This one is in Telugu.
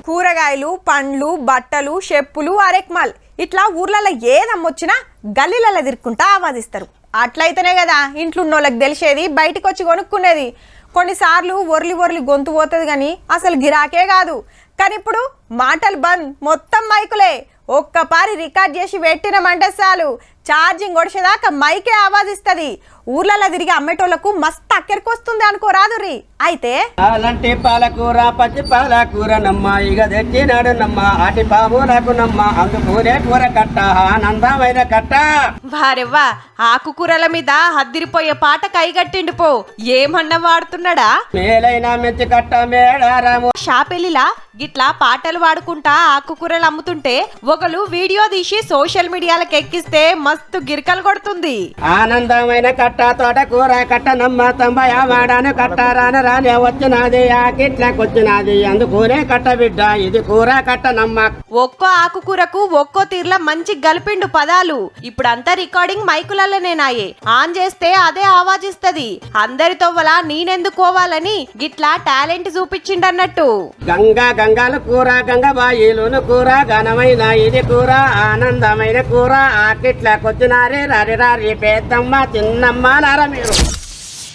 కూరగాయలు, పండ్లు, బట్టలు, చెప్పులు, అరెక్మాల్ ఇట్లా ఊర్లలో ఏదమ్మొచ్చినా గల్లీలలో తిరుక్కుంటా ఆవాదిస్తారు. అట్లయితేనే కదా ఇంట్లో ఉన్నోళ్ళకి తెలిసేది, బయటకు వచ్చి కొనుక్కునేది. కొన్నిసార్లు ఒర్లి గొంతు పోతుంది కానీ అసలు గిరాకే కాదు. కానీ ఇప్పుడు మాటలు బంద్, మొత్తం మైకులే. ఒక్కపారి రికార్డ్ చేసి పెట్టినమంటే చాలు ఛార్జింగ్ ఒడిచేదాకా మైకే ఆవాదిస్తుంది. ఊర్లలో తిరిగి అమ్మేటోళ్లకు మస్తు అక్కడికొస్తుంది అనుకోరాదుర్రి. అయితే అలాంటి పాలకూర పచ్చి పాలకూర నమ్మ ఇక తెచ్చినాడు నమ్మ అటి పాములకు నమ్మ అందుకూరే కూర కట్ట ఆనందమైన కట్ట. వారెవ్వా ఆకుకూరల మీద హద్దిరిపోయే పాట కైగట్టిండు పో. ఏమన్నా వాడుతున్నాడా? మేలైన మెచ్చి కట్ట మేడారాము. షాపెల్లిలా గిట్లా పాటలు పాడుకుంటా ఆకుకూరలు అమ్ముతుంటే ఒకరు వీడియో తీసి సోషల్ మీడియాలకు ఎక్కిస్తే మస్తు గిరికలు కొడుతుంది. ఆనందమైన కట్ట తోట కూర కట్ట నమ్మ తొంభై వాడాను కట్ట రాన రానే వచ్చినది ఆకిట్లకొచ్చినది అందుకునే కట్ట బిడ్డ ఇది కూర కట్ట నమ్మ. ఒక్కో ఆకుకూరకు ఒక్కో తీర్ల మంచి గలిపిండు పదాలు. ఇప్పుడంతా రికార్డింగ్ మైకులలోనేనాయే. ఆన్ చేస్తే అదే ఆవాజిస్తది. అందరి తొవ్వలా నేనెందుకోవాలని గిట్లా టాలెంట్ చూపించిండన్నట్టు. గంగాలు కూర గంగబాయిలును కూర ఘనమైన ఇది కూర ఆనందమైన కూర ఆకిట్లకొచ్చినారే రారి రారి పెద్దమ్మ చిన్నమ్మ లార మీరు.